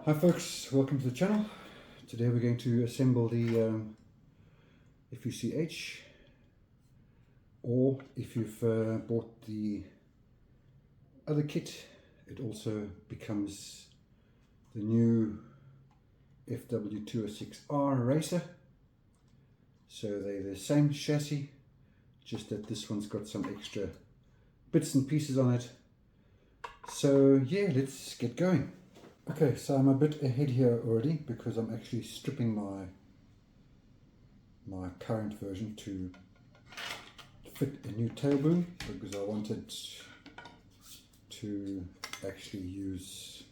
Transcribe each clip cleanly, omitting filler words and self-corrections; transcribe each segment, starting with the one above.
Hi folks, welcome to the channel. Today we're going to assemble the FU-CH, or if you've bought the other kit, it also becomes the new FW206-R racer. So they're the same chassis, just that this one's got some extra bits and pieces on it. So yeah, let's get going. Okay, so I'm a bit ahead here already because I'm actually stripping my current version to fit a new tail boom, because I wanted to actually use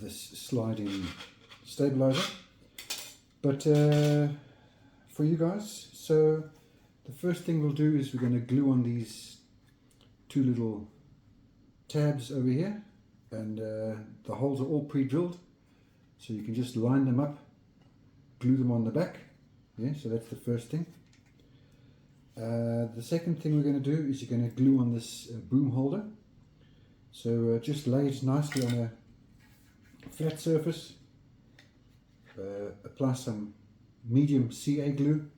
this sliding stabilizer. But for you guys, so the first thing we'll do is we're going to glue on these two little tabs over here, and the holes are all pre-drilled, so you can just line them up, glue them on the back. Yeah, so that's the first thing. The second thing we're going to do is you're going to glue on this boom holder. So just lay it nicely on a flat surface, apply some medium CA glue,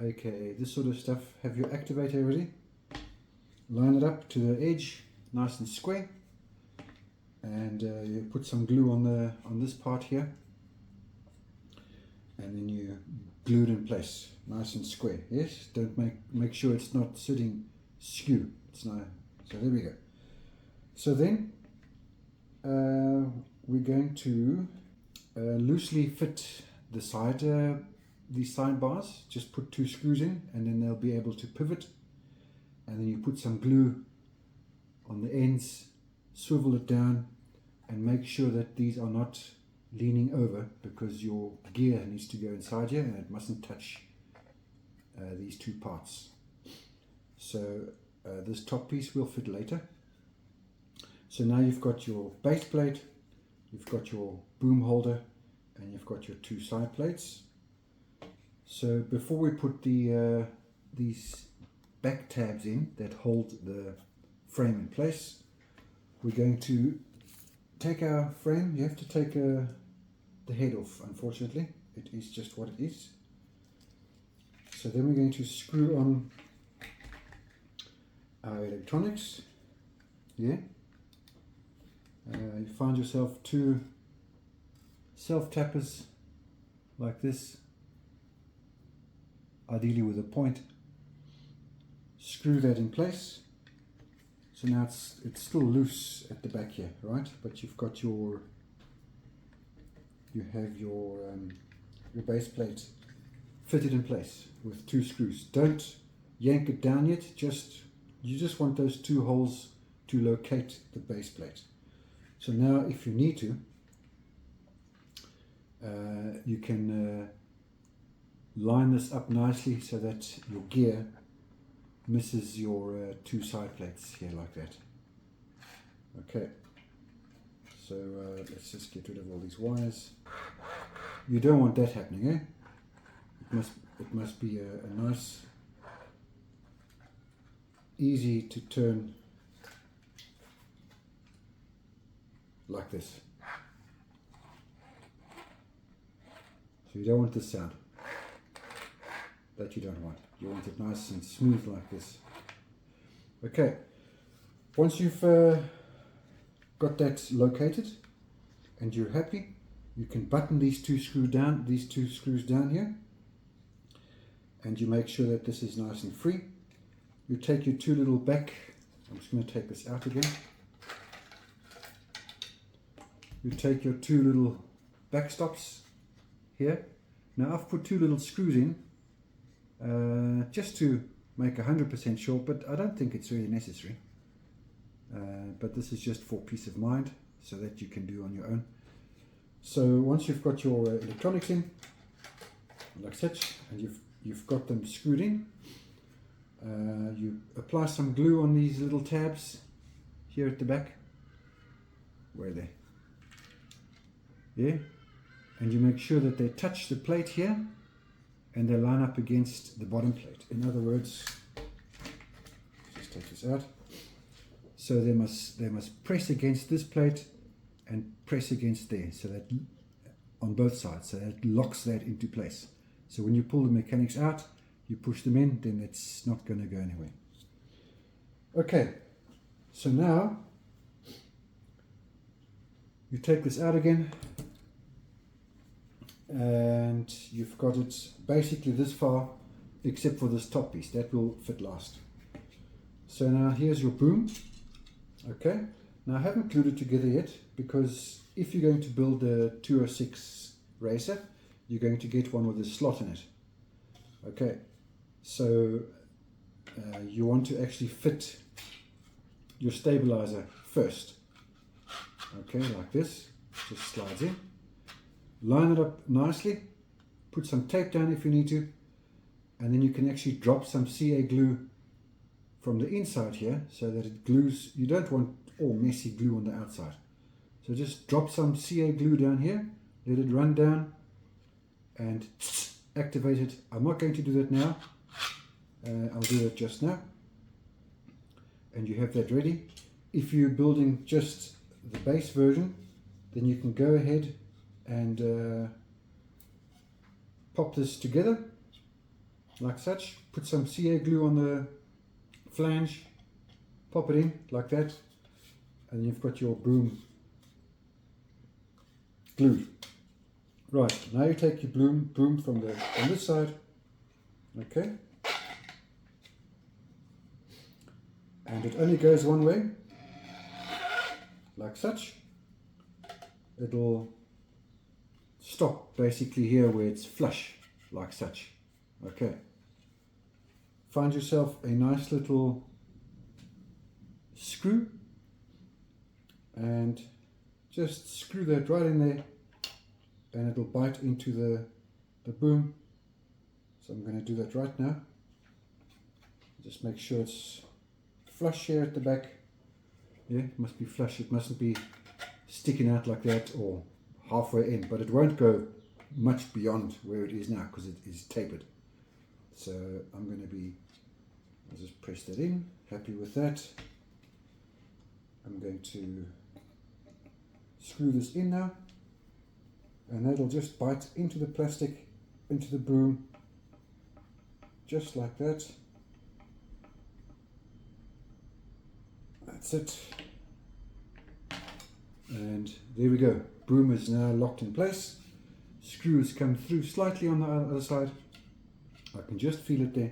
aka this sort of stuff. Have your activator ready, line it up to the edge nice and square, and you put some glue on this part here, and then you glue it in place nice and square. Yes, don't make sure it's not sitting skew. It's not. So there we go. So then we're going to loosely fit the these side bars. Just put 2 screws in, and then they'll be able to pivot, and then you put some glue on the ends, swivel it down, and make sure that these are not leaning over, because your gear needs to go inside here and it mustn't touch these 2 parts. So this top piece will fit later. So now you've got your base plate, you've got your boom holder, and you've got your 2 side plates. So before we put these back tabs in that hold the frame in place, we're going to take our frame. You have to take the head off, unfortunately. It is just what it is. So then we're going to screw on our electronics. Yeah. You find yourself 2 self-tappers like this, ideally with a point. Screw that in place. So now it's still loose at the back here, right? But you've got your base plate fitted in place with 2 screws. Don't yank it down yet. You just want those 2 holes to locate the base plate. So now, if you need to, you can line this up nicely so that your gear misses your 2 side plates here like that. Okay, so let's just get rid of all these wires. You don't want that happening, eh? It must be a nice, easy to turn like this. So you don't want this sound. That you don't want. You want it nice and smooth like this. Okay, once you've got that located and you're happy, you can button these 2 screws down here, and you make sure that this is nice and free. You take your 2 little back. I'm just going to take this out again. You take your 2 little back stops here. Now I've put 2 little screws in just to make 100% sure, but I don't think it's really necessary. But this is just for peace of mind, so that you can do on your own. So once you've got your electronics in, like such, and you've got them screwed in, you apply some glue on these little tabs here at the back. Where are they? Yeah, and you make sure that they touch the plate here, and they line up against the bottom plate. In other words, just take this out. So they must press against this plate and press against there, so that on both sides, so that locks that into place. So when you pull the mechanics out, you push them in, then it's not going to go anywhere. Okay, so now you take this out again, and you've got it basically this far, except for this top piece. That will fit last. So now here's your boom. Okay, now I haven't glued it together yet, because if you're going to build a 206 racer, you're going to get one with a slot in it. Okay, so you want to actually fit your stabilizer first. Okay, like this, just slides in. Line it up nicely, put some tape down if you need to, and then you can actually drop some CA glue from the inside here, so that it glues. You don't want all messy glue on the outside. So just drop some CA glue down here, let it run down, and activate it. I'm not going to do that now. I'll do that just now. And you have that ready. If you're building just the base version, then you can go ahead and pop this together like such. Put some CA glue on the flange, pop it in like that, and you've got your boom glued. Right, now you take your boom from on this side, okay, and it only goes one way, like such. It'll stop basically here where it's flush, like such. Okay, find yourself a nice little screw and just screw that right in there, and it'll bite into the boom. So I'm going to do that right now. Just make sure it's flush here at the back. Yeah, it must be flush. It mustn't be sticking out like that or halfway in, but it won't go much beyond where it is now because it is tapered. So I'm going to be, I'll just press that in. Happy with that. I'm going to screw this in now, and that'll just bite into the plastic, into the boom, just like that. That's it. And there we go. Boom is now locked in place. Screws come through slightly on the other side. I can just feel it there.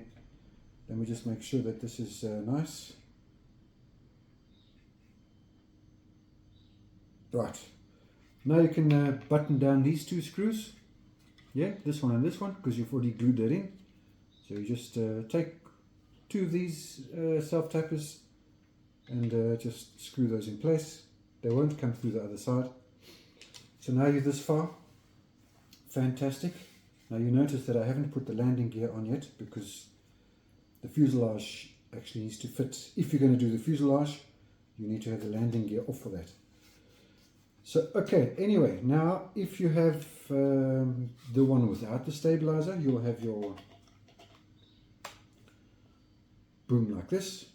Let me just make sure that this is nice. Right. Now you can button down these two screws. Yeah, this one and this one, because you've already glued that in. So you just take two of these self-tappers and just screw those in place. They won't come through the other side. So now you're this far. Fantastic. Now you notice that I haven't put the landing gear on yet, because the fuselage actually needs to fit. If you're going to do the fuselage, you need to have the landing gear off for that. So okay, anyway, now if you have the one without the stabilizer, you'll have your boom like this.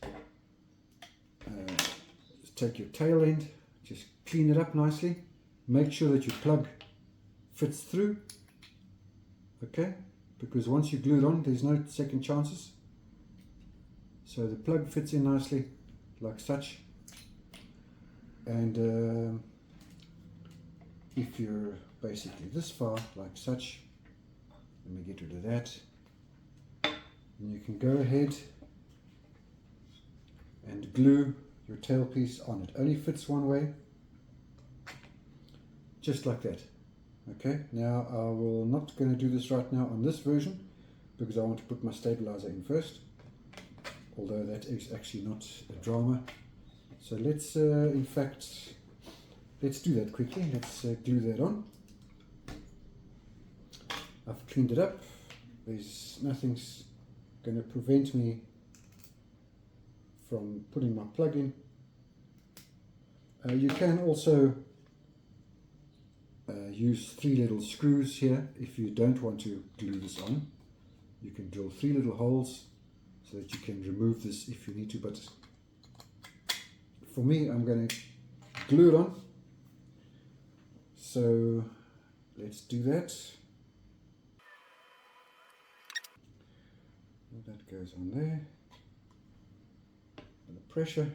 Just take your tail end, just clean it up nicely. Make sure that your plug fits through, okay, because once you glue it on, there's no second chances. So the plug fits in nicely, like such. And if you're basically this far, like such, let me get rid of that, and you can go ahead and glue your tailpiece on. It only fits one way, just like that. Okay, now I will not going to do this right now on this version, because I want to put my stabilizer in first, although that is actually not a drama. So let's in fact, let's do that quickly. Let's glue that on. I've cleaned it up. There's nothing's going to prevent me from putting my plug in. You can also use 3 little screws here if you don't want to glue this on. You can drill 3 little holes so that you can remove this if you need to, but for me, I'm going to glue it on. So let's do that. That goes on there. And the pressure.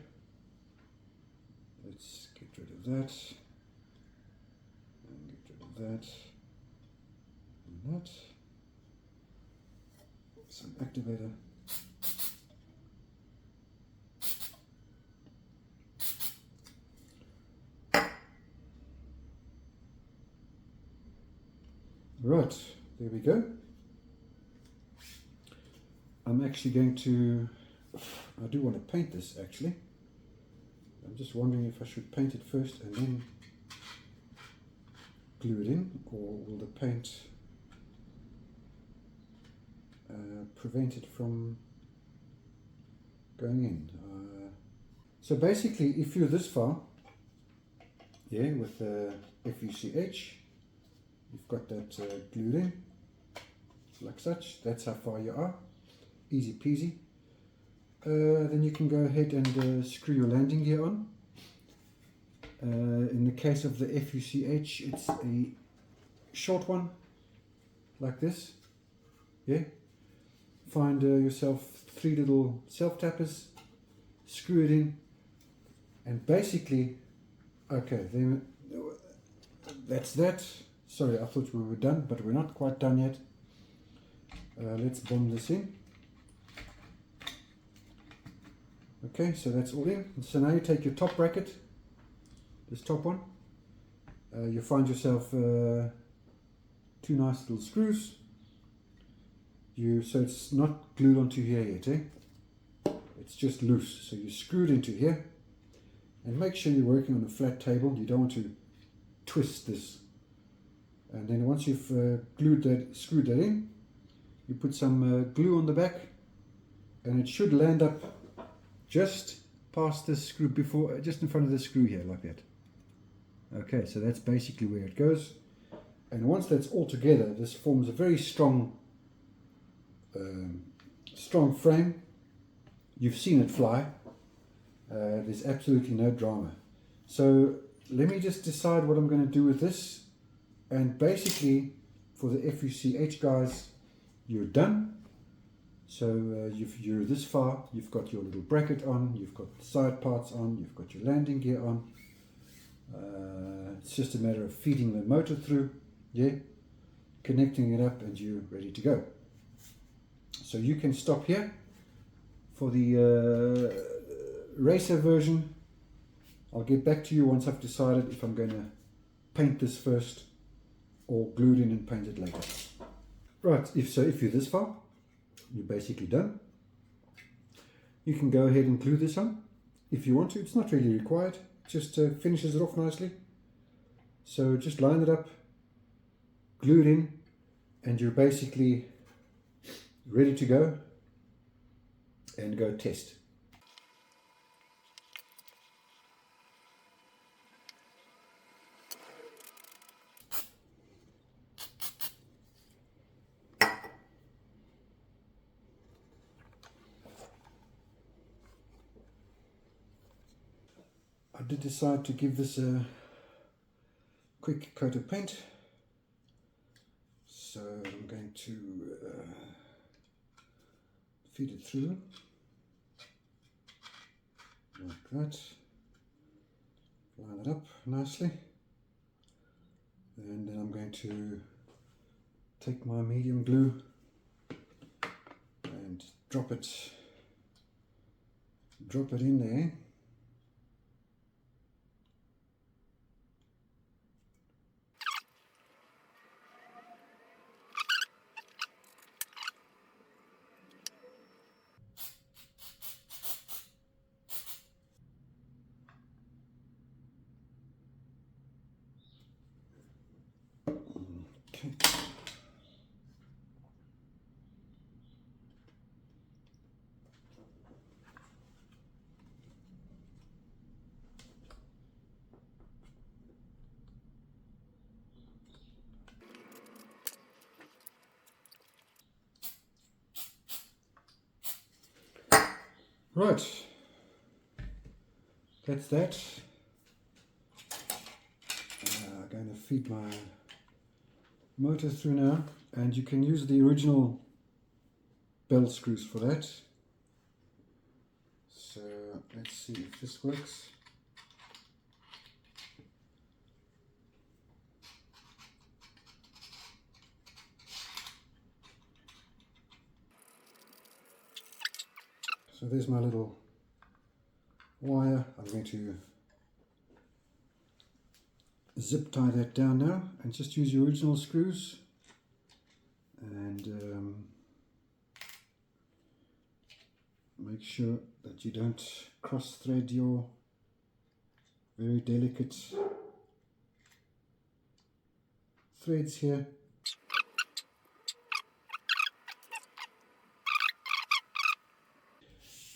Let's get rid of that. And get rid of that. And that. Some activator. Right, there we go. I'm actually going to, I do want to paint this actually. I'm just wondering if I should paint it first and then glue it in, or will the paint prevent it from going in. So basically, if you're this far, yeah, with the FU-CH, you've got that glued in, like such. That's how far you are. Easy peasy. Then you can go ahead and screw your landing gear on. In the case of the FU-CH, it's a short one, like this. Yeah. Find yourself 3 little self-tappers, screw it in, and basically, okay, then that's that. Sorry, I thought we were done, but we're not quite done yet. Let's bomb this in. Okay, so that's all in. So now you take your top bracket, this top one. You find yourself 2 nice little screws. So it's not glued onto here yet, eh? It's just loose. So you screw it into here, and make sure you're working on a flat table. You don't want to twist this. And then once you've screwed that in, you put some glue on the back, and it should land up just past this screw, just in front of the screw here, like that. Okay, so that's basically where it goes. And once that's all together, this forms a very strong frame. You've seen it fly. There's absolutely no drama. So let me just decide what I'm going to do with this. And basically, for the FU-CH guys, you're done. So you're this far. You've got your little bracket on. You've got the side parts on. You've got your landing gear on. It's just a matter of feeding the motor through. Yeah, connecting it up, and you're ready to go. So you can stop here. For the racer version, I'll get back to you once I've decided if I'm going to paint this first or glue it in and paint it later. Right, if you're this far, you're basically done. You can go ahead and glue this on if you want to. It's not really required, just finishes it off nicely. So just line it up, glue it in, and you're basically ready to go and go test. I did decide to give this a quick coat of paint, so I'm going to feed it through like that, line it up nicely, and then I'm going to take my medium glue and drop it in there. Okay. Right, that's that. I'm going to feed my motor through now, and you can use the original bell screws for that. So let's see if this works. So there's my little wire. I'm going to zip tie that down now and just use your original screws, and make sure that you don't cross thread your very delicate threads here.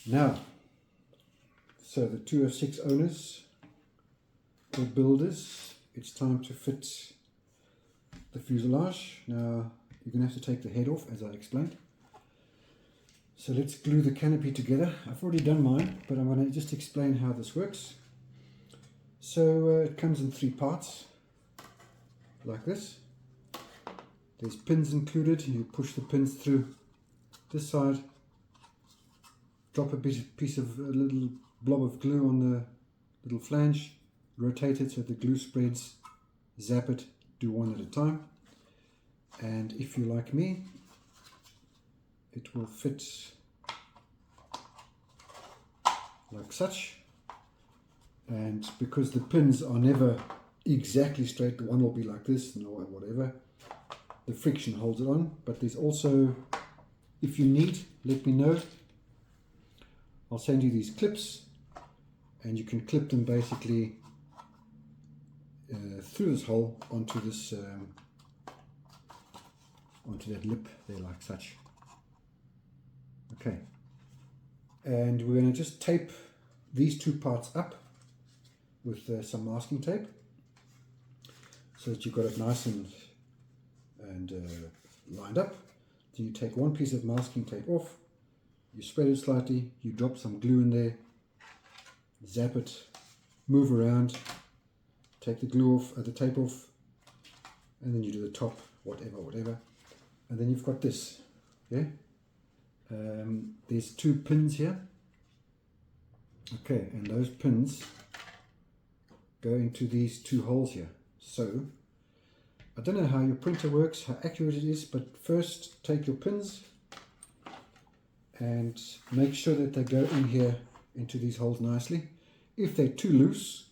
Now, so the 206 owners or builders, it's time to fit the fuselage. Now you're going to have to take the head off, as I explained. So let's glue the canopy together. I've already done mine, but I'm going to just explain how this works. So it comes in 3 parts, like this. There's pins included. You push the pins through this side, drop a little blob of glue on the little flange, rotate it so the glue spreads, zap it, do one at a time. And if you're like me, it will fit like such. And because the pins are never exactly straight, the one will be like this or whatever, the friction holds it on. But there's also, if you need, let me know. I'll send you these clips, and you can clip them basically through this hole onto this onto that lip there, like such. Okay, and we're going to just tape these 2 parts up with some masking tape, so that you've got it nice and lined up. Then you take one piece of masking tape off, you spread it slightly, you drop some glue in there, zap it, move around, take the glue off, the tape off, and then you do the top, whatever, and then you've got this. Yeah, there's 2 pins here. Okay, and those pins go into these 2 holes here. So I don't know how your printer works, how accurate it is, but first take your pins and make sure that they go in here into these holes nicely. If they're too loose,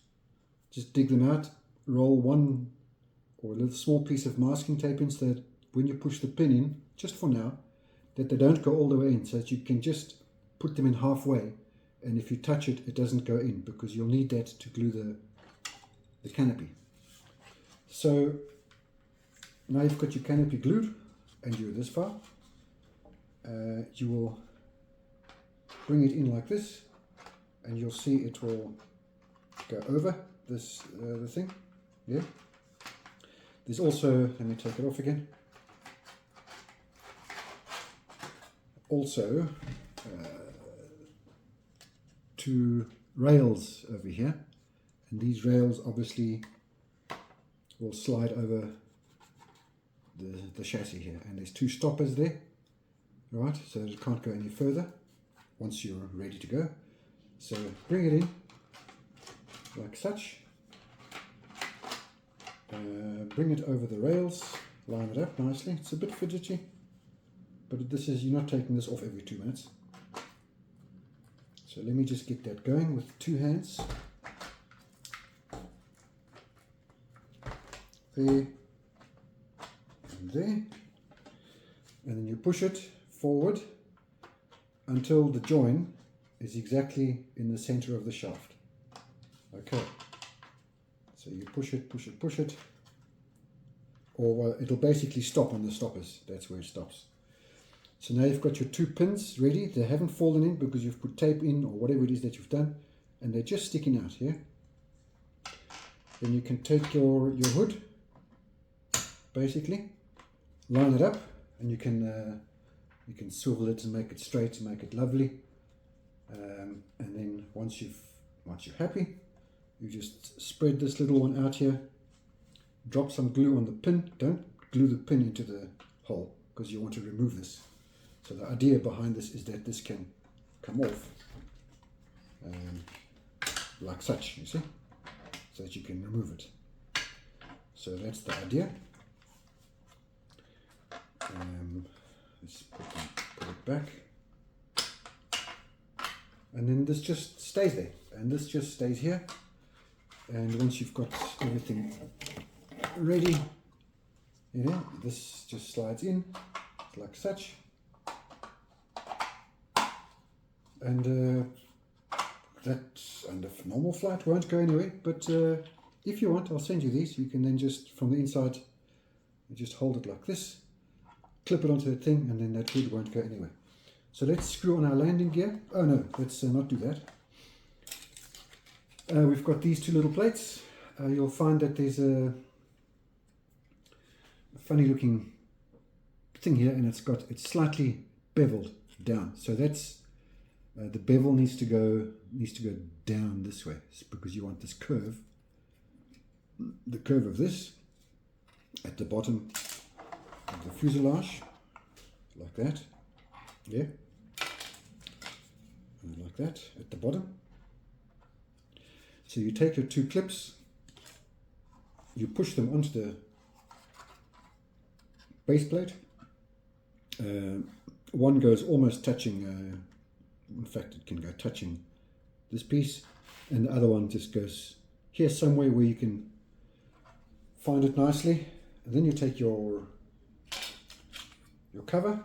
just dig them out, roll one or a little small piece of masking tape in, so that when you push the pin in, just for now, that they don't go all the way in, so that you can just put them in halfway, and if you touch it, it doesn't go in, because you'll need that to glue the canopy. So now you've got your canopy glued and you're this far, you will bring it in like this, and you'll see it will go over this the thing. Yeah, there's also, let me take it off again, also 2 rails over here, and these rails obviously will slide over the chassis here, and there's 2 stoppers there, right, so it can't go any further once you're ready to go. So bring it in like such, bring it over the rails, line it up nicely. It's a bit fidgety, but this is, you're not taking this off every 2 minutes. So let me just get that going with 2 hands. There and there, and then you push it forward until the join is exactly in the center of the shaft. Okay, so you push it, push it, push it, or it'll basically stop on the stoppers. That's where it stops. So now you've got your 2 pins ready. They haven't fallen in because you've put tape in or whatever it is that you've done, and they're just sticking out here. Then you can take your hood, basically line it up, and you can swivel it and make it straight and make it lovely. And then once you've once you're happy, you just spread this little one out here, drop some glue on the pin. Don't glue the pin into the hole because you want to remove this. So the idea behind this is that this can come off like such, you see, so that you can remove it. So that's the idea. Let's put it back. And then this just stays there, and this just stays here. And once you've got everything ready, you know, this just slides in like such. And that under normal flight won't go anywhere, but if you want, I'll send you these. You can then just from the inside, you just hold it like this, clip it onto the thing, and then that hood won't go anywhere. So let's screw on our landing gear. Oh no, let's not do that. We've got these two little plates. You'll find that there's a funny looking thing here, and it's slightly beveled down. So that's the bevel needs to go down this way. It's because you want this curve, the curve of this at the bottom of the fuselage, like that. Yeah. And like that at the bottom. So you take your two clips, you push them onto the base plate. One goes almost touching, in fact it can go touching this piece, and the other one just goes here somewhere where you can find it nicely. And then you take your cover.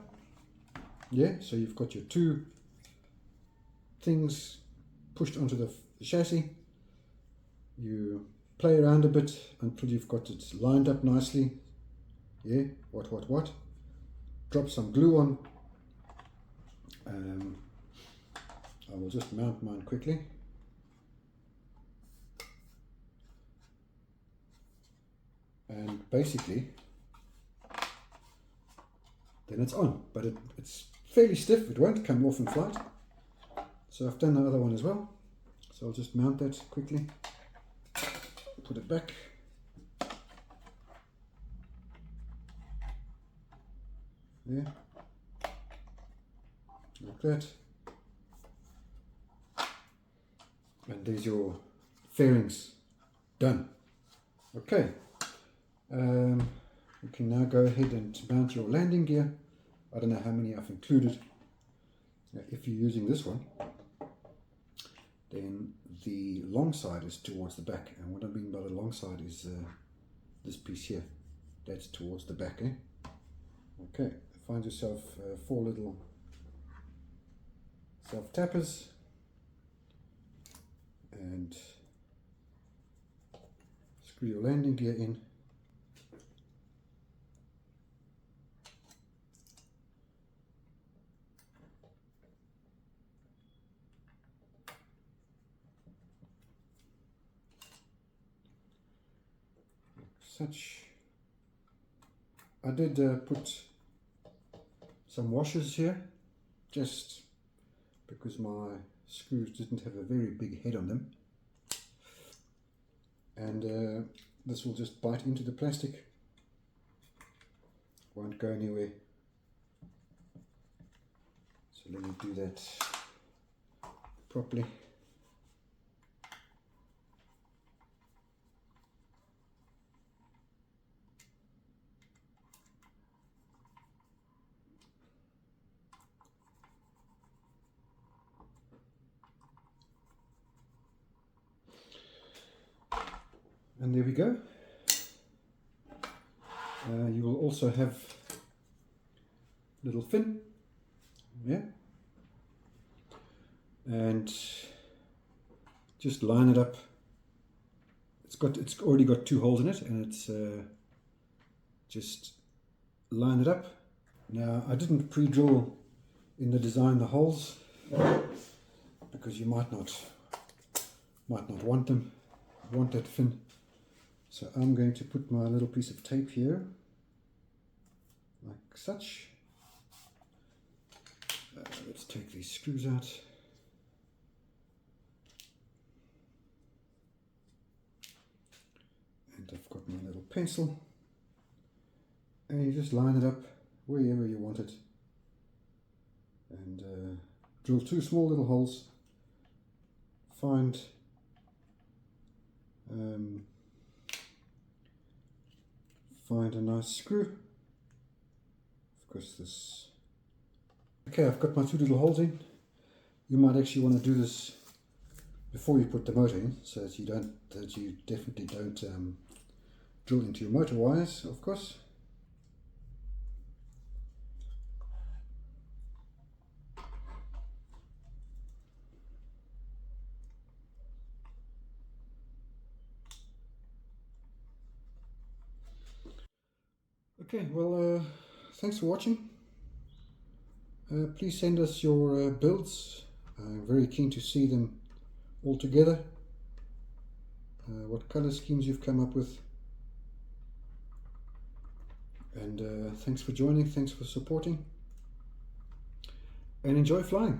Yeah, so you've got your two things pushed onto the chassis. You play around a bit until you've got it lined up nicely. Yeah, what? Drop some glue on. I will just mount mine quickly. And basically, then it's on, but it's fairly stiff. It won't come off in flight. So I've done the other one as well. So I'll just mount that quickly. Put it back. Yeah. Like that. And there's your fairings done. Okay. You can now go ahead and mount your landing gear. I don't know how many I've included. If you're using this one, then the long side is towards the back, and what I mean by the long side is this piece here. That's towards the back. Okay, find yourself 4 little self tappers, and screw your landing gear in. Such. I did put some washers here, just because my screws didn't have a very big head on them, and this will just bite into the plastic, won't go anywhere. So let me do that properly. And there we go. You will also have little fin, yeah, and just line it up. It's already got 2 holes in it, and it's just line it up. Now I didn't pre-drill in the design the holes because you might not want that fin. So I'm going to put my little piece of tape here, like such. Let's take these screws out. pencil and you just line it up wherever you want it, and drill 2 small little holes. Find a nice screw. Of course, this. Okay, I've got my 2 little holes in. You might actually want to do this before you put the motor in, so that you definitely don't drill into your motor wires, of course. Okay, well, thanks for watching. Please send us your builds. I'm very keen to see them all together. What color schemes you've come up with. And thanks for joining, thanks for supporting, and enjoy flying.